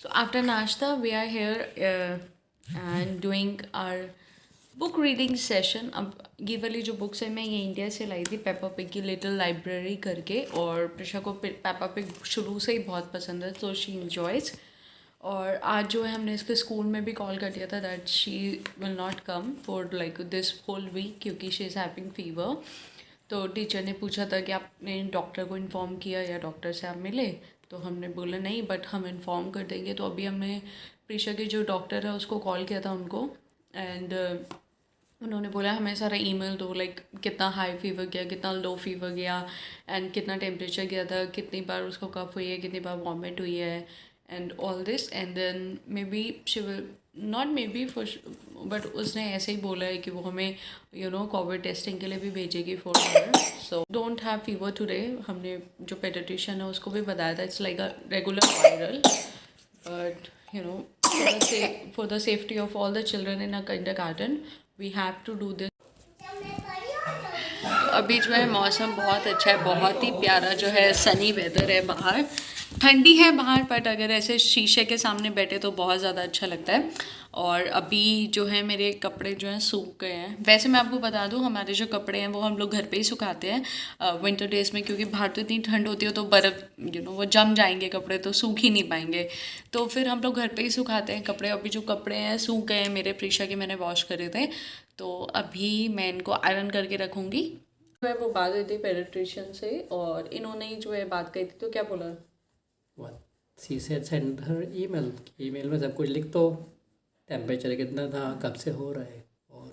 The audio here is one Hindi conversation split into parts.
So after nashta, we are here and doing our book reading session. अब ये वाली जो बुक्स है मैं ये इंडिया से लाई थी, पेपा पिग की लिटिल लाइब्रेरी करके, और प्रिशा को पेपा पिग शुरू से ही बहुत पसंद है, तो शी इन्जॉयज़. और आज जो है हमने इसके स्कूल में भी कॉल कर दिया था that she will not come for like this whole week क्योंकि शी इज़ हैविंग फीवर. तो टीचर ने पूछा था कि आपने डॉक्टर को इन्फॉर्म किया या डॉक्टर से आप मिले, तो हमने बोला नहीं बट हम इन्फॉर्म कर देंगे. तो अभी हमने प्रिशा के जो डॉक्टर है उसको कॉल किया था उनको, एंड उन्होंने बोला हमें सारा ईमेल दो, लाइक कितना हाई फीवर गया, कितना लो फीवर गया, एंड कितना टेम्परेचर गया था, कितनी बार उसको कफ हुई है, कितनी बार वॉमिट हुई है, and all this. And then maybe she will not maybe for, but उसने ऐसे ही बोला है कि वो हमें कोविड टेस्टिंग के लिए भी भेजेगी for her. So don't have fever today. हमने जो पेडिट्रिशियन है उसको भी बताया था it's like a regular viral, but for the safety of all the children in a kindergarten we have to do this. अभी जो है मौसम बहुत अच्छा है, बहुत ही प्यारा जो है सनी वेदर है बाहर. ठंडी है बाहर बट अगर ऐसे शीशे के सामने बैठे तो बहुत ज़्यादा अच्छा लगता है. और अभी जो है मेरे कपड़े जो हैं सूख गए हैं. वैसे मैं आपको बता दूं हमारे जो कपड़े हैं वो हम लोग घर पे ही सुखाते हैं विंटर डेज़ में, क्योंकि बाहर तो इतनी ठंड होती है तो बर्फ़ वो जम जाएंगे कपड़े, तो सूख ही नहीं पाएंगे. तो फिर हम लोग घर पे ही सुखाते हैं कपड़े. अभी जो कपड़े हैं सूख गए हैं मेरे, प्रीशा के मैंने वॉश करे थे, तो अभी मैं इनको आयरन करके रखूँगी. जो है वो बात हुई थी पेडिट्रिशियन से और इन्होंने जो है बात कही थी, तो क्या बोला? She said send her email. Email में सब कुछ लिख दो, टेम्परेचर कितना था, कब से हो रहा है, और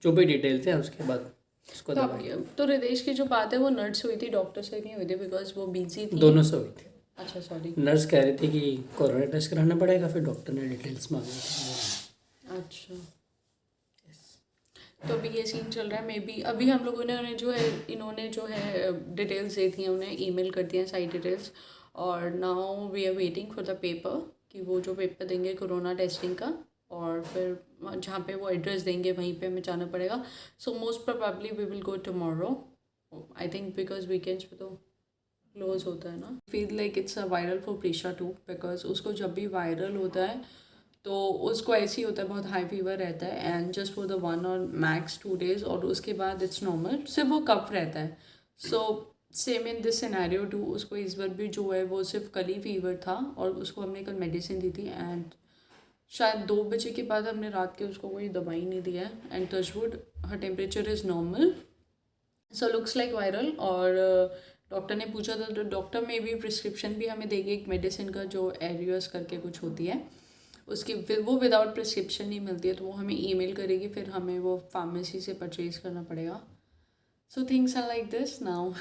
जो भी डिटेल्स हैं उसके बाद उसको दवाई. तो रितेश की जो बात है वो नर्स हुई थी, डॉक्टर से नहीं हुई थी बिकॉज वो बिजी थी. दोनों से हुई थी. अच्छा सॉरी. नर्स कह रही थी कि कोरोना टेस्ट कराना पड़ेगा, फिर डॉक्टर ने डिटेल्स मांगी थी. अच्छा, तो अभी ये सीन चल रहा है. मे बी अभी हम लोगों ने जो है इन्होंने जो है डिटेल्स दी थी, उन्हें ईमेल कर दिया सारी डिटेल्स, और now we are waiting for the paper कि वो जो पेपर देंगे कोरोना टेस्टिंग का, और फिर जहाँ पे वो एड्रेस देंगे वहीं पे हमें जाना पड़ेगा. So most probably we will go tomorrow I think, because weekends पे तो क्लोज होता है ना. Feel like it's a viral for Preesha too, because उसको जब भी वायरल होता है तो उसको ऐसे ही होता है, बहुत हाई फीवर रहता है, एंड जस्ट फॉर द 1 और मैक्स 2 days, और उसके बाद इट्स नॉर्मल, सिर्फ वो कफ रहता है. So same in this scenario too, उसको इस बार भी जो है वो सिर्फ कल ही फीवर था, और उसको हमने कल मेडिसिन दी थी, एंड शायद 2 बजे के बाद हमने रात के उसको कोई दवाई नहीं दिया है, and touchwood her temperature is normal. So looks like viral. और डॉक्टर ने पूछा था तो डॉक्टर में भी प्रिस्क्रिप्शन भी हमें देगी एक मेडिसिन का जो एरियस करके कुछ होती है, उसकी वो विदाउट प्रिस्क्रिप्शन नहीं मिलती है, तो वो हमें ईमेल करेगी, फिर हमें वो फार्मेसी से परचेज़ करना पड़ेगा. So things are like this now.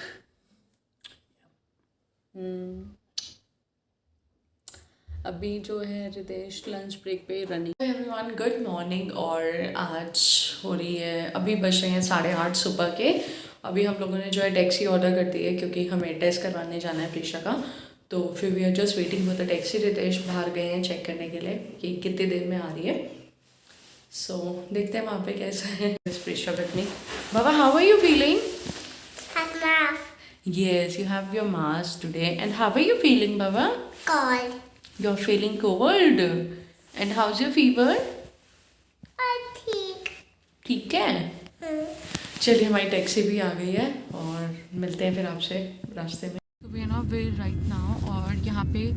अभी जो है रितेश लंच ब्रेक पे रनिंग. Everyone good morning. और आज हो रही है, अभी बज रहे हैं 8:30 सुबह के. अभी हम लोगों ने जो है टैक्सी ऑर्डर कर दी है क्योंकि हमें टेस्ट करवाने जाना है प्रीशा का. तो फिर we are just waiting for the taxi. Ritesh बाहर गए हैं चेक करने के लिए कि कितनी देर में आ रही है. सो देखते हैं वहाँ पे कैसा है. Preesha with me. Baba how are you feeling? Yes, you have your mask today. And how are you feeling, Baba? Cold. You're feeling cold. And how's your fever? ठीक. ठीक है. चलिए हमारी टैक्सी भी आ गई है और मिलते हैं फिर आपसे रास्ते में. तो we are not way right now, और यहाँ पे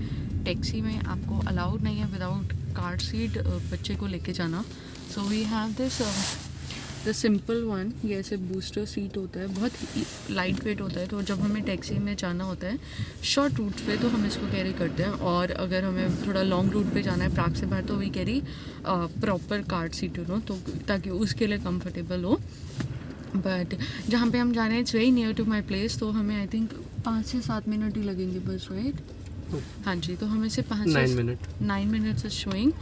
टैक्सी में आपको अलाउड नहीं है विदाउट कार सीट बच्चे को लेके जाना. So we have this the simple one. ये ऐसे बूस्टर सीट होता है, बहुत लाइट वेट होता है. तो जब हमें टैक्सी में जाना होता है शॉर्ट रूट पे तो हम इसको कैरी करते हैं, और अगर हमें थोड़ा लॉन्ग रूट पे जाना है प्राग से बाहर तो we carry proper car seat तो ताकि उसके लिए कंफर्टेबल हो. बट जहाँ पे हम जा रहे हैं it's very near to my place, तो हमें आई थिंक 5 से 7 मिनट ही लगेंगे बस, राइट? हाँ जी. तो हमें से 9 मिनट्स शोइंग,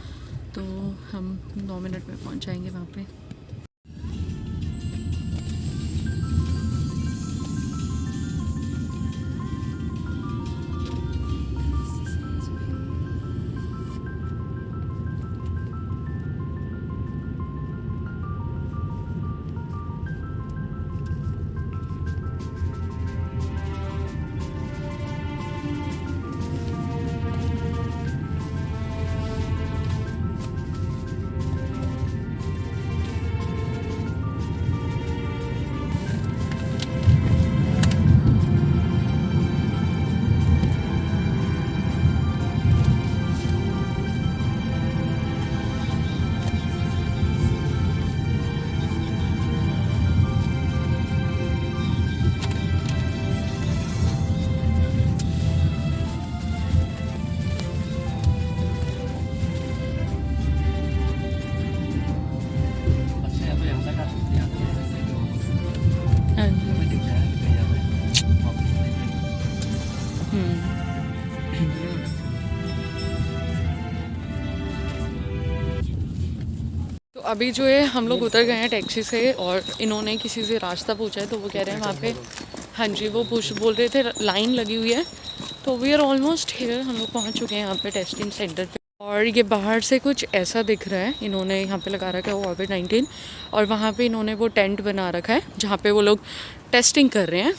तो हम 9 मिनट में पहुँच जाएंगे वहाँ पे. तो अभी जो है हम लोग उतर गए हैं टैक्सी से और इन्होंने किसी से रास्ता पूछा है तो वो कह रहे हैं वहाँ पे, हाँ जी, वो बोल रहे थे लाइन लगी हुई है। तो वी आर ऑलमोस्ट हियर, हम लोग पहुँच चुके हैं यहाँ पे टेस्टिंग सेंटर पे। और ये बाहर से कुछ ऐसा दिख रहा है, इन्होंने यहाँ पे लगा रखा है कोविड-19 और वहाँ पे इन्होंने वो टेंट बना रखा है जहाँ पे वो लोग टेस्टिंग कर रहे हैं।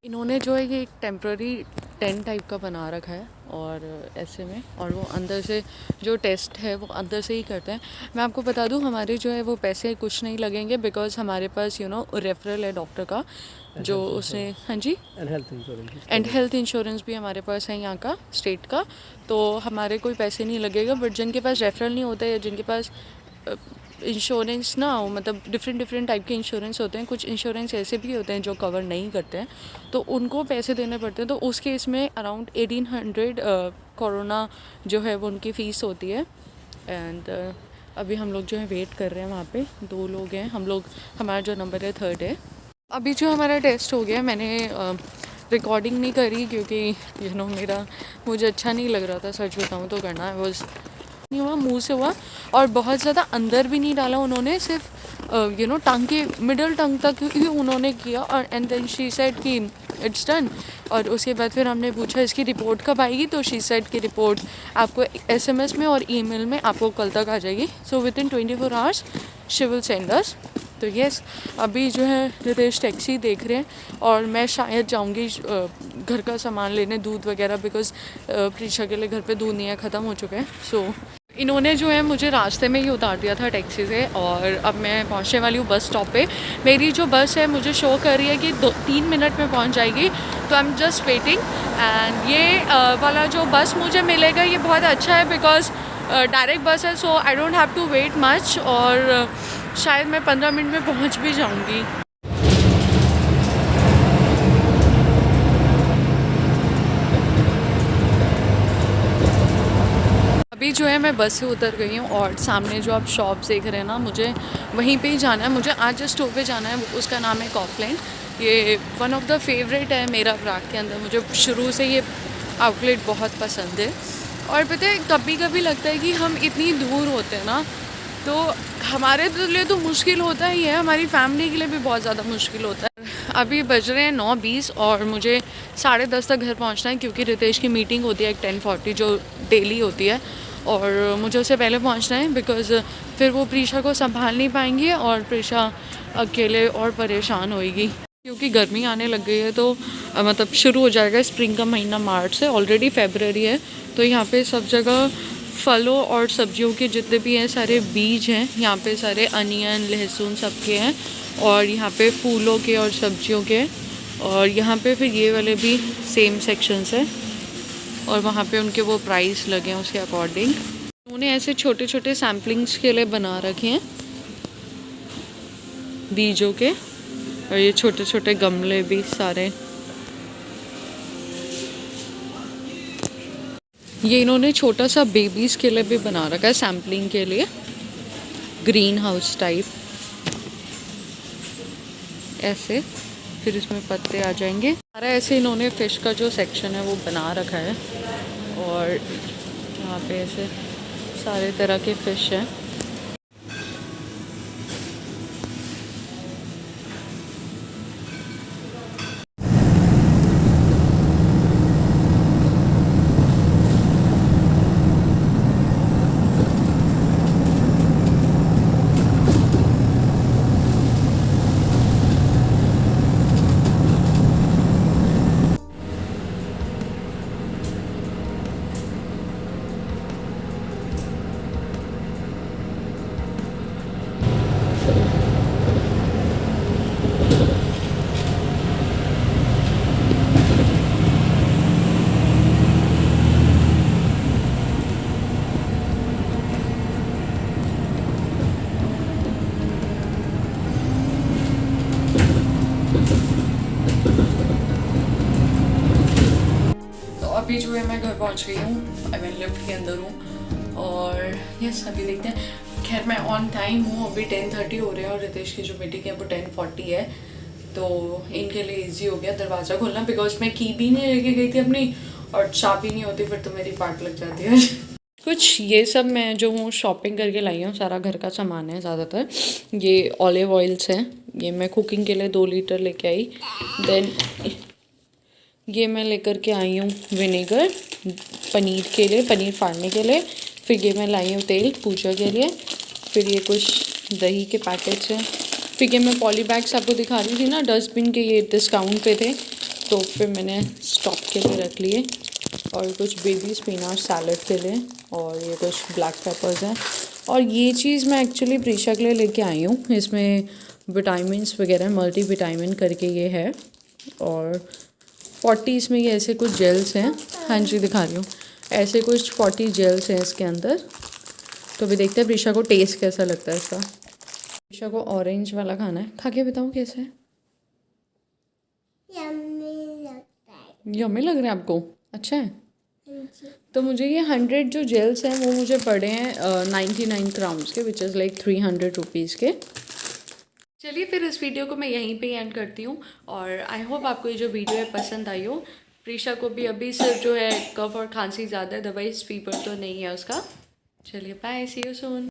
इन्होंने जो है ये एक टेम्प्ररी टेंट टाइप का बना रखा है और ऐसे में, और वो अंदर से जो टेस्ट है वो अंदर से ही करते हैं। मैं आपको बता दूं हमारे जो है वो पैसे कुछ नहीं लगेंगे बिकॉज हमारे पास रेफरल है डॉक्टर का जो उसने, हाँ जी, एंड हेल्थ इंश्योरेंस भी हमारे पास है यहाँ का स्टेट का, तो हमारे कोई पैसे नहीं लगेगा। बट जिनके पास रेफरल नहीं होता है या जिनके पास इंश्योरेंस ना हो, मतलब डिफरेंट टाइप के इंश्योरेंस होते हैं, कुछ इंश्योरेंस ऐसे भी होते हैं जो कवर नहीं करते हैं तो उनको पैसे देने पड़ते हैं। तो उस केस में अराउंड 1800 कोरोना जो है वो उनकी फ़ीस होती है। एंड अभी हम लोग जो है वेट कर रहे हैं वहाँ पे, 2 लोग हैं हम लोग, हमारा जो नंबर है 3rd है। अभी जो हमारा टेस्ट हो गया, मैंने रिकॉर्डिंग नहीं करी क्योंकि मुझे अच्छा नहीं लग रहा था, सच बताऊँ तो करना है बस नहीं हुआ, मुंह से हुआ और बहुत ज़्यादा अंदर भी नहीं डाला उन्होंने, सिर्फ टंग के मिडल टंग तक ही उन्होंने किया। और एंड देन शी सेड कि इट्स डन। और उसके बाद फिर हमने पूछा इसकी रिपोर्ट कब आएगी, तो शी सेड की रिपोर्ट आपको SMS में और ईमेल में आपको कल तक आ जाएगी। So with in 24 hours she will send us. तो येस, अभी जो है रितेश टैक्सी देख रहे हैं और मैं शायद जाऊंगी घर का सामान लेने, दूध वगैरह, बिकॉज प्रीशा के लिए घर पे दूध नहीं है, ख़त्म हो चुके हैं। सो इन्होंने जो है मुझे रास्ते में ही उतार दिया था टैक्सी से और अब मैं पहुंचने वाली हूँ बस स्टॉप पे। मेरी जो बस है मुझे शो कर रही है कि 2-3 मिनट में पहुंच जाएगी, तो I am just waiting. And ये वाला जो बस मुझे मिलेगा ये बहुत अच्छा है बिकॉज डायरेक्ट बस है, so I don't have to wait much और शायद मैं 15 मिनट में पहुंच भी जाऊंगी। अभी जो है मैं बस से उतर गई हूँ और सामने जो आप शॉप देख रहे हैं ना, मुझे वहीं पे ही जाना है। मुझे आज जो स्टोर पे जाना है उसका नाम है कॉफलैंड। ये वन ऑफ द फेवरेट है मेरा प्राग के अंदर, मुझे शुरू से ये आउटलेट बहुत पसंद है। और पता है कभी कभी लगता है कि हम इतनी दूर होते हैं ना, तो हमारे लिए तो मुश्किल होता ही है, हमारी फैमिली के लिए भी बहुत ज़्यादा मुश्किल होता है। अभी बज रहे हैं 9:20 और मुझे 10:30 तक घर पहुंचना है क्योंकि रितेश की मीटिंग होती है 10:40 जो डेली होती है और मुझे उससे पहले पहुंचना है बिकॉज़ फिर वो प्रीशा को संभाल नहीं पाएंगी और प्रीशा अकेले और परेशान होएगी क्योंकि गर्मी आने लग गई है। तो मतलब शुरू हो जाएगा स्प्रिंग का महीना मार्च से, ऑलरेडी फरवरी है। तो यहाँ पे सब जगह फलों और सब्जियों के जितने भी हैं सारे बीज हैं, यहाँ पे सारे अनियन लहसुन सबके हैं और यहाँ पे फूलों के और सब्जियों के, और यहाँ पे फिर ये वाले भी सेम सेक्शंस है और वहाँ पे उनके वो प्राइस लगे हैं उसके अकॉर्डिंग। उन्होंने ऐसे छोटे छोटे सैम्पलिंग्स के लिए बना रखे हैं बीजों के, और ये छोटे छोटे गमले भी सारे। ये इन्होंने छोटा सा बेबीज़ के लिए भी बना रखा है सैम्पलिंग के लिए, ग्रीन हाउस टाइप ऐसे, फिर इसमें पत्ते आ जाएंगे सारा। ऐसे इन्होंने फ़िश का जो सेक्शन है वो बना रखा है और यहाँ पे ऐसे सारे तरह के फ़िश हैं। अभी जो है मैं घर पहुंच गई हूँ, मैं लिफ्ट के अंदर हूँ और यस अभी देखते हैं। खैर मैं ऑन टाइम हूँ, अभी 10:30 हो रहे हैं और रितेश की जो मीटिंग है वो 10:40 है। तो इनके लिए इजी हो गया दरवाज़ा खोलना, बिकॉज मैं की भी नहीं लेके गई थी अपनी, और चाबी नहीं होती फिर तो मेरी पार्ट लग जाती है। कुछ ये सब मैं जो हूँ शॉपिंग करके लाई हूँ, सारा घर का सामान है ज़्यादातर। ये ऑलिव ऑयल्स हैं, ये मैं कुकिंग के लिए 2 लीटर लेके आई। देन ये मैं लेकर के आई हूँ विनेगर पनीर के लिए, पनीर फाड़ने के लिए। फिर ये मैं लाई हूँ तेल पूजा के लिए। फिर ये कुछ दही के पैकेट्स हैं। फिर ये मैं पॉली बैग्स आपको दिखा रही थी ना डस्टबिन के, ये डिस्काउंट पे थे तो फिर मैंने स्टॉक के लिए रख लिए। और कुछ बेबी स्पिनाच सैलड के लिए, और ये कुछ ब्लैक पेपर्स हैं। और ये चीज़ मैं एक्चुअली प्रीशा के लिए लेके आई हूँ, इसमें विटामिन्स वगैरह मल्टी विटामिन करके ये है। और 40 इसमें ये ऐसे कुछ जेल्स हैं। हाँ जी दिखा रही हूँ, ऐसे कुछ 40 जेल्स हैं इसके अंदर। तो अभी देखते हैं प्रीशा को टेस्ट कैसा लगता है इसका। प्रीशा को ऑरेंज वाला खाना है, खा के बताऊँ कैसा है। यम्मी लग रहा है आपको, अच्छा है। तो मुझे ये 100 जो जेल्स हैं वो मुझे पड़े हैं 99 क्राउन्स के, विच इज़ लाइक 300 रुपीज़ के। चलिए फिर इस वीडियो को मैं यहीं पे एंड करती हूँ, और आई होप आपको ये जो वीडियो है पसंद आई हो। प्रीशा को भी अभी सिर्फ जो है कफ और खांसी ज़्यादा है, अदरवाइज फीवर तो नहीं है उसका। चलिए बाय, सी यू सून।